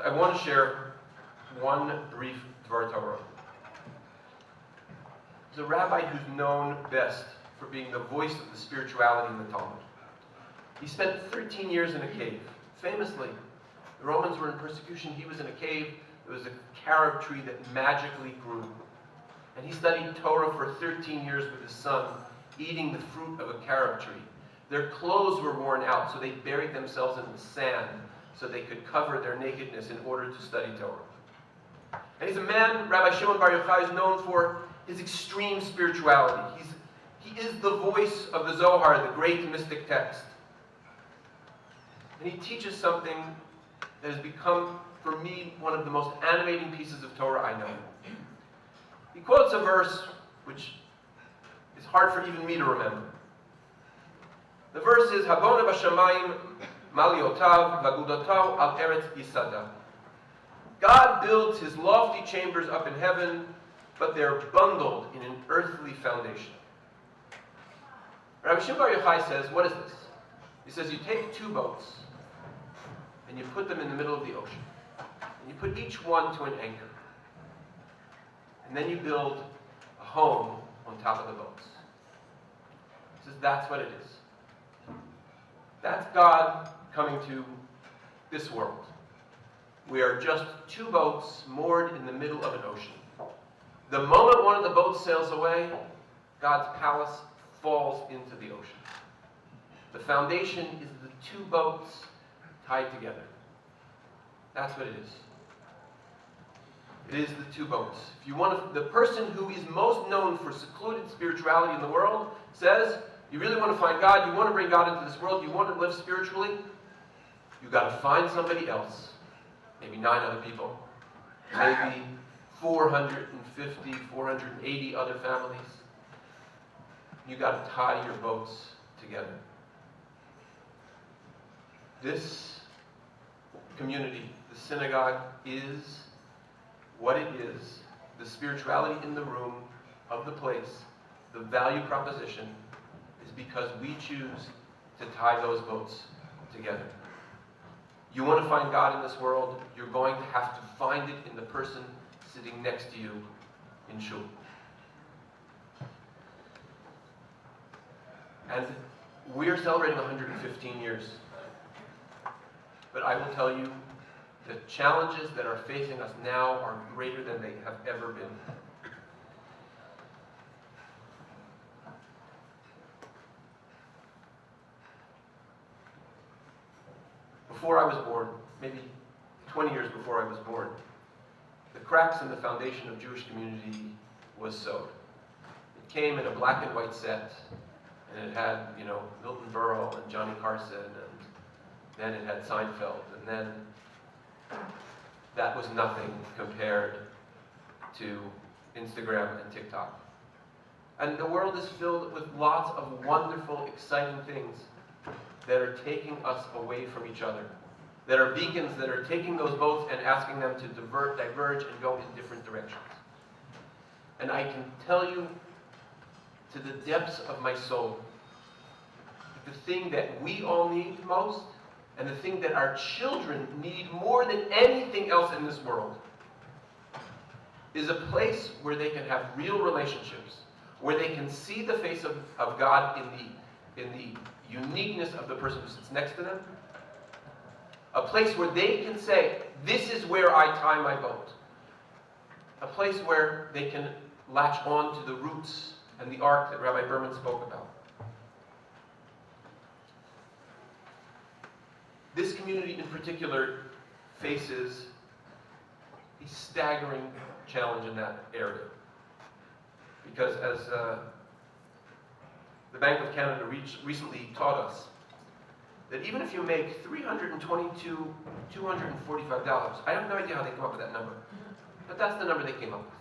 I want to share one brief Dvar Torah. There's a rabbi who's known best for being the voice of the spirituality in the Talmud. He spent 13 years in a cave. Famously, the Romans were in persecution. He was in a cave. There was a carob tree that magically grew. And he studied Torah for 13 years with his son, eating the fruit of a carob tree. Their clothes were worn out, so they buried themselves in the sand so they could cover their nakedness in order to study Torah. And he's a man, Rabbi Shimon Bar Yochai, is known for his extreme spirituality. He is the voice of the Zohar, the great mystic text. And he teaches something that has become, for me, one of the most animating pieces of Torah I know. He quotes a verse which is hard for even me to remember. The verse is, Habona b'shamayim maliotav v'agudotav al eretz yisada. God builds his lofty chambers up in heaven, but they're bundled in an earthly foundation. Rabbi Shimon Bar Yochai says, what is this? He says, you take two boats, and you put them in the middle of the ocean. And you put each one to an anchor. And then you build a home on top of the boats. He says, that's what it is. That's God coming to this world. We are just two boats moored in the middle of an ocean. The moment one of the boats sails away, God's palace falls into the ocean. The foundation is the two boats tied together. That's what it is. It is the two boats. If you want to, the person who is most known for secluded spirituality in the world says, you really want to find God, you want to bring God into this world, you want to live spiritually, you've got to find somebody else. Maybe 9 other people. Maybe 450, 480 other families. You've got to tie your boats together. This community, the synagogue, is what it is. The spirituality in the room, of the place, the value proposition, is because we choose to tie those boats together. You want to find God in this world, you're going to have to find it in the person sitting next to you in shul. And we're celebrating 115 years. But I will tell you, the challenges that are facing us now are greater than they have ever been. Before I was born, maybe 20 years before I was born, the cracks in the foundation of Jewish community was sewed. It came in a black and white set, and it had, Milton Berle and Johnny Carson, and then it had Seinfeld, and then that was nothing compared to Instagram and TikTok. And the world is filled with lots of wonderful, exciting things that are taking us away from each other, that are beacons that are taking those boats and asking them to diverge and go in different directions. And I can tell you to the depths of my soul, the thing that we all need most, and the thing that our children need more than anything else in this world, is a place where they can have real relationships, where they can see the face of God in the uniqueness of the person who sits next to them. A place where they can say, this is where I tie my boat. A place where they can latch on to the roots and the ark that Rabbi Berman spoke about. This community in particular faces a staggering challenge in that area. Because as the Bank of Canada recently taught us, that even if you make $322,245, I have no idea how they come up with that number, but that's the number they came up with.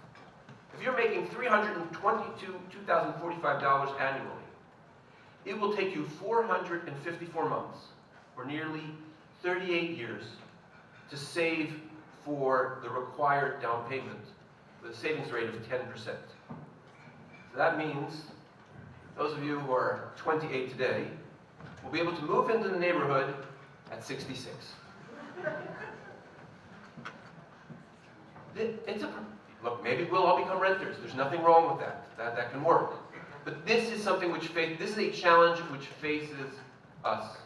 If you're making $322,045 annually, it will take you 454 months, or nearly 38 years, to save for the required down payment with a savings rate of 10%. So that means those of you who are 28 today will be able to move into the neighborhood at 66. Look, maybe we'll all become renters. There's nothing wrong with that. That can work. But this is something this is a challenge which faces us.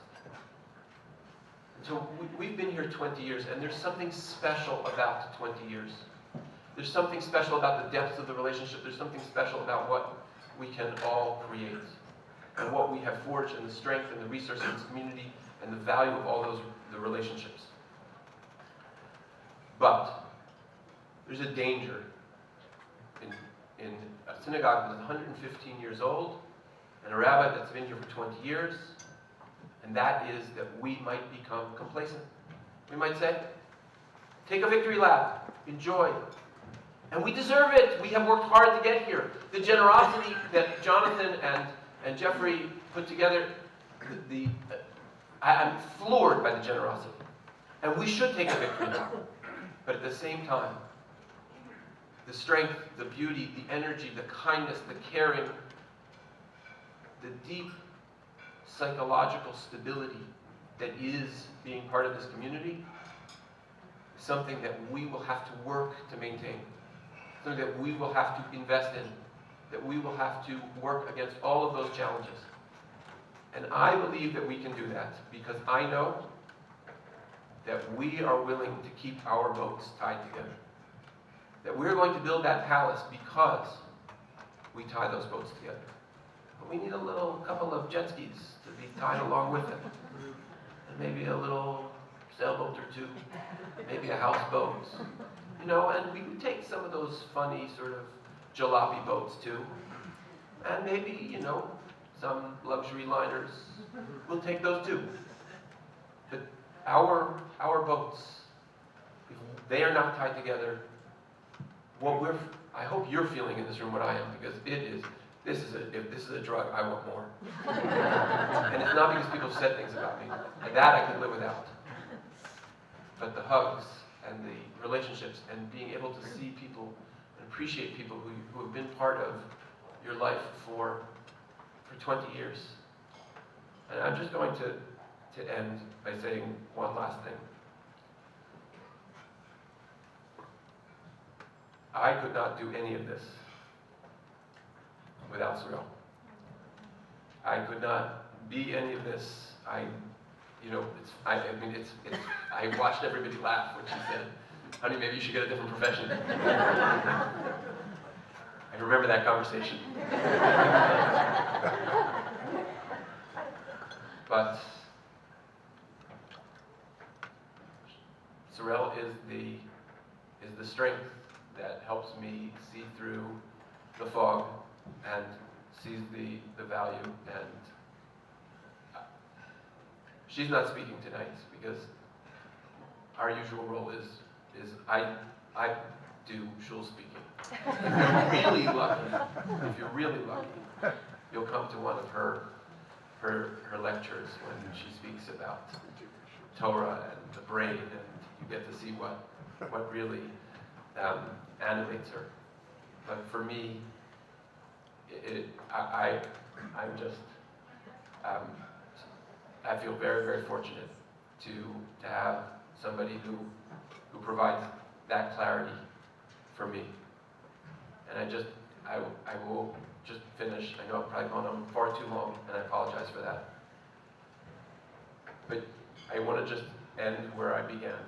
And so we've been here 20 years, and there's something special about 20 years. There's something special about the depths of the relationship. There's something special about what we can all create, and what we have forged, and the strength and the resources of this community, and the value of all the relationships. But there's a danger in a synagogue that is 115 years old, and a rabbi that's been here for 20 years, and that is that we might become complacent. We might say, take a victory lap, enjoy. And we deserve it. We have worked hard to get here. The generosity that Jonathan and Jeffrey put together, I'm floored by the generosity. And we should take a victory lap. But at the same time, the strength, the beauty, the energy, the kindness, the caring, the deep psychological stability that is being part of this community is something that we will have to work to maintain, something that we will have to invest in, that we will have to work against all of those challenges. And I believe that we can do that because I know that we are willing to keep our boats tied together. That we're going to build that palace because we tie those boats together. But we need a couple of jet skis to be tied along with it. And maybe a little sailboat or two, maybe a houseboat. You know, and we would take some of those funny sort of jalopy boats too. And maybe, you know, some luxury liners. We'll take those too. But our boats, if they are not tied together, I hope you're feeling in this room what I am, because if this is a drug, I want more. And it's not because people have said things about me. And that I can live without. But the hugs and the relationships and being able to see people and appreciate people who have been part of your life for 20 years. And I'm just going to end by saying one last thing. I could not do any of this without Sorel. I could not be any of this. I watched everybody laugh when she said, honey, maybe you should get a different profession. I remember that conversation. But Sorel is the strength that helps me see through the fog and sees the value. And she's not speaking tonight because our usual role is I do shul speaking. If you're really lucky, you'll come to one of her lectures when she speaks about Torah and the brain, and you get to see what really animates her. But for me, I feel very, very fortunate to have somebody who provides that clarity for me. And I will just finish. I know I've probably gone on far too long, and I apologize for that. But I want to just end where I began.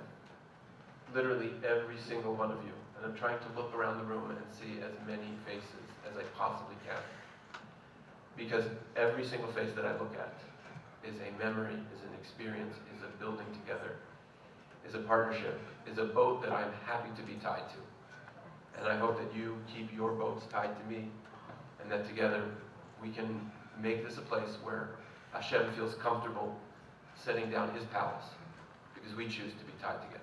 Literally every single one of you. And I'm trying to look around the room and see as many faces as I possibly can. Because every single face that I look at is a memory, is an experience, is a building together, is a partnership, is a boat that I'm happy to be tied to. And I hope that you keep your boats tied to me, and that together we can make this a place where Hashem feels comfortable setting down his palace, because we choose to be tied together.